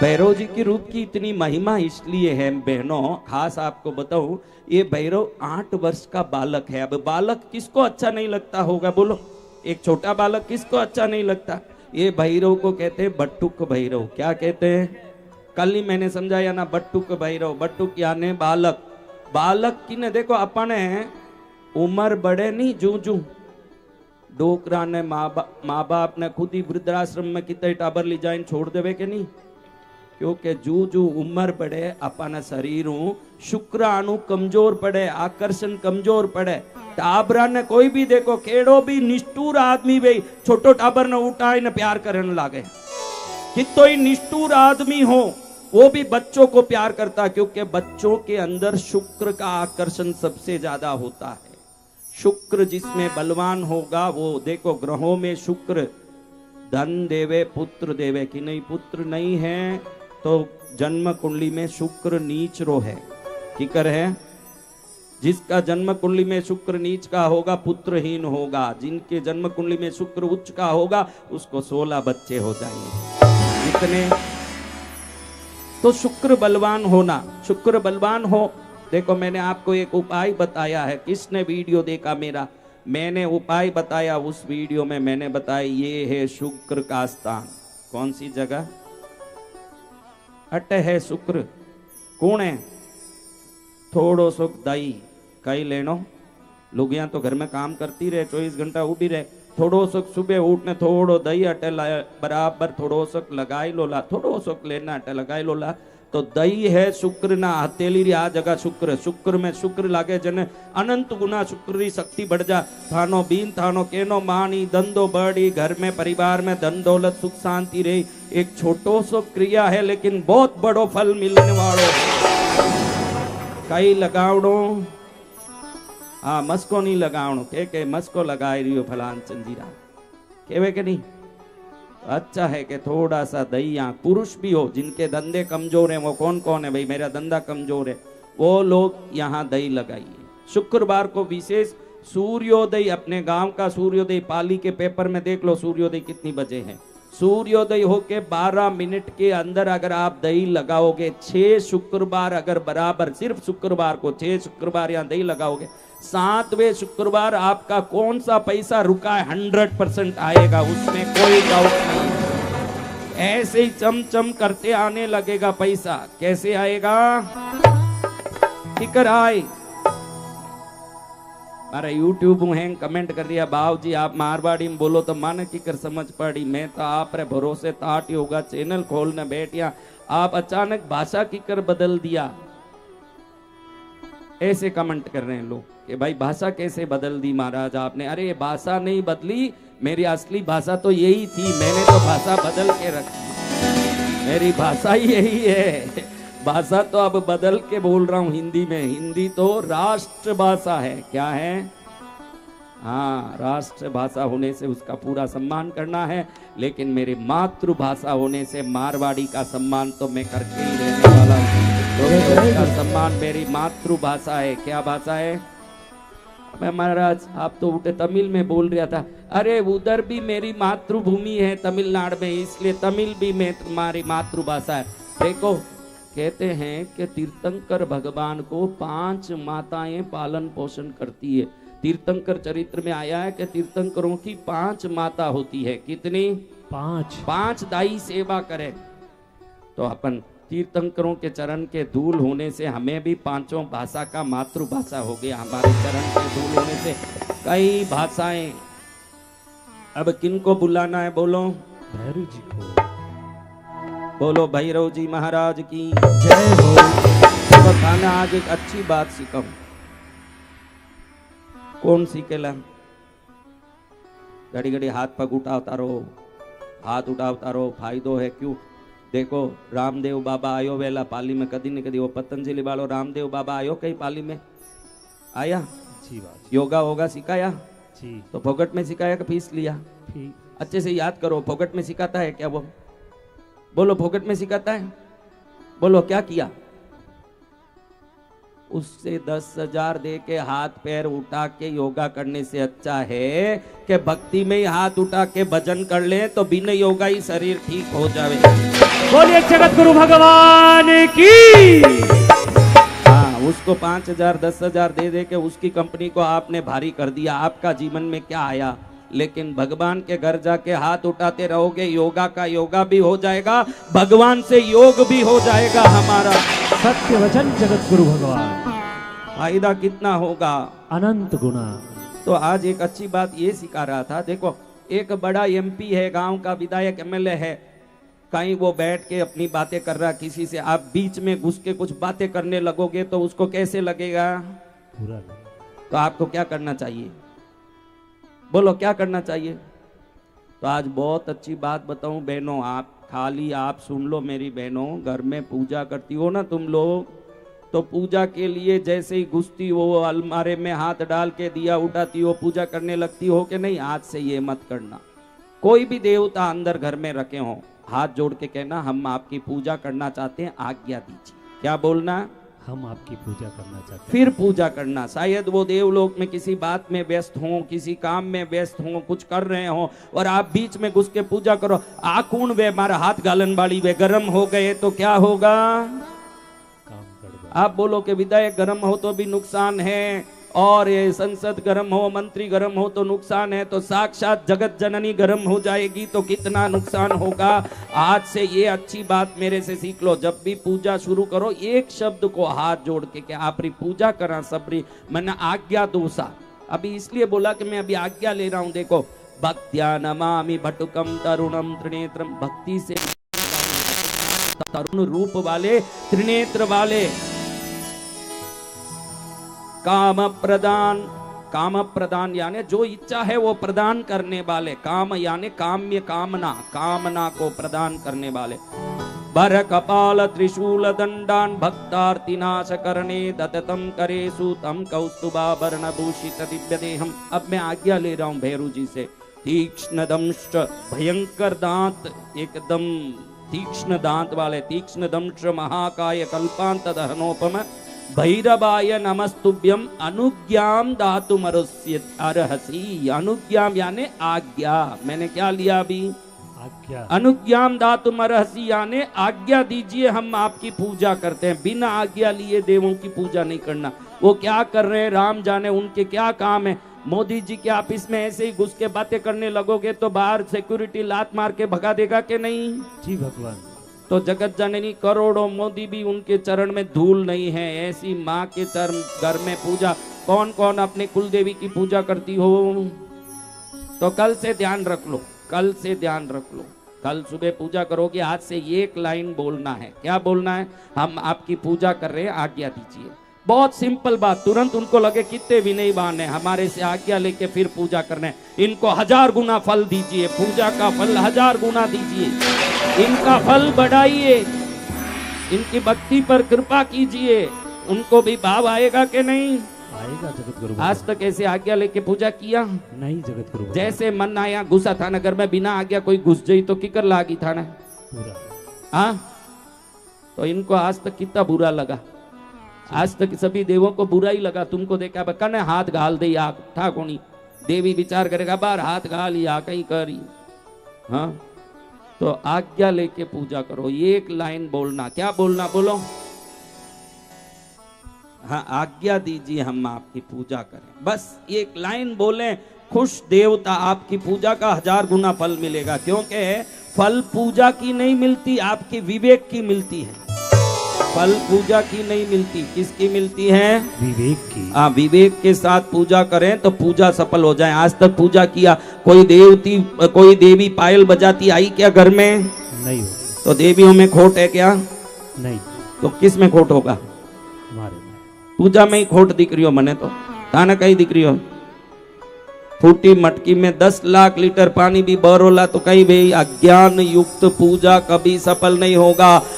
भैरव जी की रूप की इतनी महिमा इसलिए है बहनों, खास आपको बताऊं, ये भैरव 8 वर्ष का बालक है। अब बालक किसको अच्छा नहीं लगता होगा, बोलो, एक छोटा बालक किसको अच्छा नहीं लगता। ये भैरव को कहते हैं बट्टुक भैरव। क्या कहते हैं? कल ही मैंने समझाया ना, बट्टुक भैरव। बट्टुक यानी बालक। बालक की ने देखो, अपने उम्र बढ़े नहीं जू जू डोकरा ने माँ बाप ने खुद ही वृद्धाश्रम में कितने टाबर ली जाए छोड़ देवे के नहीं, क्योंकि जू जू उम्र बढ़े अपना शरीर शुक्राणु कमजोर पड़े, आकर्षण कमजोर पड़े। टाबरा ने कोई भी देखो, केड़ो भी निष्ठुर आदमी भाई छोटो टाबर ने उठाई ने प्यार करने लागे। कितो ही निष्ठुर आदमी हो वो भी बच्चों को प्यार करता, क्योंकि बच्चों के अंदर शुक्र का आकर्षण सबसे ज्यादा होता है। शुक्र जिसमें बलवान होगा वो देखो, ग्रहों में शुक्र धन देवे पुत्र देवे कि नहीं, पुत्र नहीं है तो जन्म कुंडली में शुक्र नीच रो है, किकर है। जिसका जन्म कुंडली में शुक्र नीच का होगा पुत्रहीन होगा, जिनके जन्म कुंडली में शुक्र उच्च का होगा उसको 16 बच्चे हो जाएंगे। इतने तो शुक्र बलवान होना, शुक्र बलवान हो। देखो मैंने आपको एक उपाय बताया है, किसने वीडियो देखा मेरा, मैंने उपाय बताया उस वीडियो में, मैंने बताया ये है शुक्र का स्थान। कौन सी जगह? अट है शुक्र। कौन है? थोड़ो सो दही कई लेनो, लुगियां तो घर में काम करती रहे, 24 घंटा उभी रहे, थोड़ो सो सुबह उठने थोड़ो दही अटे बराबर थोड़ो सो लगाई लोला, थोड़ो सो लेना अटे लगाई लोला। तो दही है शुक्र ना हथेली री आ जगह शुक्र। शुक्र में शुक्र लागे जने अनंत गुना शुक्र री शक्ति बढ़ जा। थानो बीन थानो केनो मानी धंधो बड़ी, घर में परिवार में धन दौलत सुख शांति रही। एक छोटो सो क्रिया है लेकिन बहुत बड़ो फल मिलने वालो। कई लगावड़ो, हाँ मस्को नहीं लगावड़ो, के मस्को लगाई रही हो फलान चंजीरा, केवे के नहीं। अच्छा है कि थोड़ा सा दही, यहाँ पुरुष भी हो जिनके धंधे कमजोर हैं, वो कौन कौन है भाई, मेरा धंधा कमजोर है, वो लोग यहाँ दही लगाइए। शुक्रवार को विशेष सूर्योदय, अपने गांव का सूर्योदय पाली के पेपर में देख लो सूर्योदय कितनी बजे है। सूर्योदय होके 12 मिनट के अंदर अगर आप दही लगाओगे, 6 शुक्रवार अगर बराबर, सिर्फ शुक्रवार को 6 शुक्रवार यहाँ दही लगाओगे, 7वें शुक्रवार आपका कौन सा पैसा रुका है 100% आएगा, उसमें कोई डाउट नहीं। ऐसे ही चमचम करते आने लगेगा पैसा। कैसे आएगा? टिकर आए। मारा यूट्यूब हैंग कमेंट कर दिया, बाव जी आप मारवाड़ी में बोलो तो माने किकर समझ पड़ी। मैं तो आप रे भरोसे ताट योगा चैनल खोलने बैठिया, आप अचानक भाषा किकर बदल दिया। ऐसे कमेंट कर रहे हैं लोग कि भाई भाषा कैसे बदल दी महाराज आपने। अरे ये भाषा नहीं बदली, मेरी असली भाषा तो यही थी, मैंने तो भाषा बदल के रखी। मेरी भाषा ही यही है, भाषा तो अब बदल के बोल रहा हूँ हिंदी में। हिंदी तो राष्ट्र भाषा है। क्या है? हाँ, राष्ट्र भाषा होने से उसका पूरा सम्मान करना है, लेकिन मेरी मातृभाषा होने से मारवाड़ी का सम्मान तो मैं करके ही रहने वाला हूँ। उसका सम्मान मेरी मातृभाषा है। क्या भाषा है? मैं महाराज आप तो उठे तमिल में बोल रहा था। अरे उधर भी मेरी मातृभूमि है तमिलनाडु में, इसलिए तमिल भी हमारी मातृभाषा है। देखो कहते हैं कि तीर्थंकर भगवान को 5 माताएं पालन पोषण करती है। तीर्थंकर चरित्र में आया है कि तीर्थंकरों की 5 माता होती है। कितनी? 5 दाई सेवा करे। तो अपन तीर्थंकरों के चरण के धूल होने से हमें भी 5 भाषा का मातृभाषा हो गया। हमारे चरण के धूल होने से कई भाषाएं। अब किनको बुलाना है? बोलो। भैरव जी को। बोलो भैरव जी महाराज की जय हो। तो खाना आज एक अच्छी बात सीखो। कौन सीखेला? घड़ी घड़ी हाथ पग उठावता रहो, हाथ उठावता रहो, फायदो है। क्यों? देखो रामदेव बाबा आयो वेला पाली में, कदी न कदी वो पतंजलि वालो रामदेव बाबा आयो कहीं पाली में आया? जी बात। योगा होगा सिखाया जी। तो फोकट में सिखाया कि फीस लिया? अच्छे से याद करो, फोकट में सिखाता है क्या वो? बोलो फोकट में सिखाता है? बोलो क्या किया? उससे 10,000 दे के हाथ पैर उठा के योगा करने से अच्छा है कि भक्ति में ही हाथ उठा के भजन कर ले, तो बिना योगा ही शरीर ठीक हो जावे। बोलिए जगत गुरु भगवान की। हाँ, उसको 5,000 10,000 दे दे के उसकी कंपनी को आपने भारी कर दिया, आपका जीवन में क्या आया? लेकिन भगवान के घर जाके हाथ उठाते रहोगे, योगा का योगा भी हो जाएगा, भगवान से योग भी हो जाएगा हमारा। सत्य वचन जगत गुरु भगवान। फायदा कितना होगा? अनंत गुना। तो आज एक अच्छी बात ये सिखा रहा था। देखो, एक बड़ा एमपी है, गांव का विधायक एमएलए है, कहीं वो बैठ के अपनी बातें कर रहा किसी से, आप बीच में घुस के कुछ बातें करने लगोगे तो उसको कैसे लगेगा? पूरा। तो आपको क्या करना चाहिए? बोलो क्या करना चाहिए? तो आज बहुत अच्छी बात बताऊं बहनों, आप खाली आप सुन लो मेरी बहनों, घर में पूजा करती हो ना तुम लोग, तो पूजा के लिए जैसे ही घुसती हो अलमारे में हाथ डाल के दिया उठाती हो, पूजा करने लगती हो कि नहीं? आज से ये मत करना। कोई भी देवता अंदर घर में रखे हो, हाथ जोड़ के कहना हम आपकी पूजा करना चाहते हैं, आज्ञा दीजिए। क्या बोलना? हम आपकी पूजा करना चाहते हैं। फिर पूजा करना। शायद वो देवलोक में किसी बात में व्यस्त हो, किसी काम में व्यस्त हो, कुछ कर रहे हो और आप बीच में घुस के पूजा करो, आकून वे मारा हाथ गालन वाली वे गर्म हो गए तो क्या होगा? आप बोलो कि विधायक गर्म हो तो भी नुकसान है, और ये संसद गर्म हो, मंत्री गर्म हो तो नुकसान है, तो साक्षात जगत जननी गर्म हो जाएगी तो कितना नुकसान होगा। आज से ये अच्छी बात मेरे से सीख लो, जब भी पूजा शुरू करो एक शब्द को हाथ जोड़ के आपरी पूजा करा सबरी, मैंने आज्ञा दोसा। अभी इसलिए बोला कि मैं अभी आज्ञा ले रहा हूं। देखो, भक्त्या नमामि भटुकम तरुणम त्रिनेत्रम, भक्ति से तरुण रूप वाले, त्रिनेत्र वाले, काम प्रदान, काम प्रदान यानी जो इच्छा है वो प्रदान करने वाले, काम यानी काम्य कामना, कामना को प्रदान करने वाले। बर कपाल त्रिशूल दंडान भक्तार्ति नाश करने दततम करे सूतम कौस्तुभाभरण भूषित दिव्य देहम। अब मैं आज्ञा ले रहा हूं भैरू जी से। तीक्ष्ण दंष्ट, भयंकर दांत, एकदम तीक्ष्ण दांत वाले, तीक्ष्ण दंष्ट महाकाय कल्पांत दहनोपम भैरवाय नमस्तुभ्यम अनुज्ञाम दातुम अर्हसि। अनुज्ञाम यानी आज्ञा। मैंने क्या लिया अभी? आज्ञा। अनुज्ञाम दातुम अर्हसि यानी आज्ञा दीजिए, हम आपकी पूजा करते हैं। बिना आज्ञा लिए देवों की पूजा नहीं करना। वो क्या कर रहे हैं राम जाने, उनके क्या काम है। मोदी जी के ऑफिस में ऐसे ही घुस के बातें करने लगोगे तो बाहर सिक्योरिटी लात मार के भगा देगा कि नहीं? जी भगवान। तो जगत जननी करोड़ों मोदी भी उनके चरण में धूल नहीं है। ऐसी माँ के चरण घर में पूजा, कौन कौन अपने कुल देवी की पूजा करती हो? तो कल से ध्यान रख लो, कल से ध्यान रख लो। कल सुबह पूजा करोगे, आज से एक लाइन बोलना है। क्या बोलना है? हम आपकी पूजा कर रहे हैं, आज्ञा दीजिए। बहुत सिंपल बात। तुरंत उनको लगे कितने विनयवान है, हमारे से आज्ञा लेके फिर पूजा करने। इनको 1000 गुना फल दीजिए, पूजा का फल 1000 गुना दीजिए, इनका फल बढ़ाइए, इनकी भक्ति पर कृपा कीजिए। उनको भी भाव आएगा कि नहीं? आएगा जगत गुरु। आज तक ऐसे आज्ञा लेके पूजा किया नहीं जगत गुरु। जैसे मन आया घुसा था नगर में, बिना आज्ञा कोई घुस जाई तो किकर लागी था ना। पूरा। हाँ, तो इनको आज तक कितना बुरा लगा। आज तक सभी देवों को बुरा ही लगा। तुमको देखा कने हाथ घाल दे या था कोनी, देवी विचार करेगा बार हाथ घाल या कहीं करी। हाँ, तो आज्ञा लेके पूजा करो। एक लाइन बोलना। क्या बोलना? बोलो। हाँ, आज्ञा दीजिए हम आपकी पूजा करें। बस एक लाइन बोलें, खुश देवता आपकी पूजा का 1000 गुना फल मिलेगा। क्योंकि फल पूजा की नहीं मिलती, आपके विवेक की मिलती है। फल पूजा की नहीं मिलती, किसकी मिलती है? विवेक की। विवेक के साथ पूजा करें तो पूजा सफल हो जाए। आज तक पूजा किया, कोई देवी पायल बजाती आई क्या घर में? नहीं हो। तो देवियों में खोट है क्या? नहीं। तो किस में खोट होगा? हमारे में। पूजा में ही खोट दिख रही हो। मने तो ताना कहीं दिख रही हो। फूटी मटकी में 10 लाख लीटर पानी भी बरोला तो कहीं भी अज्ञान युक्त पूजा कभी सफल नहीं होगा।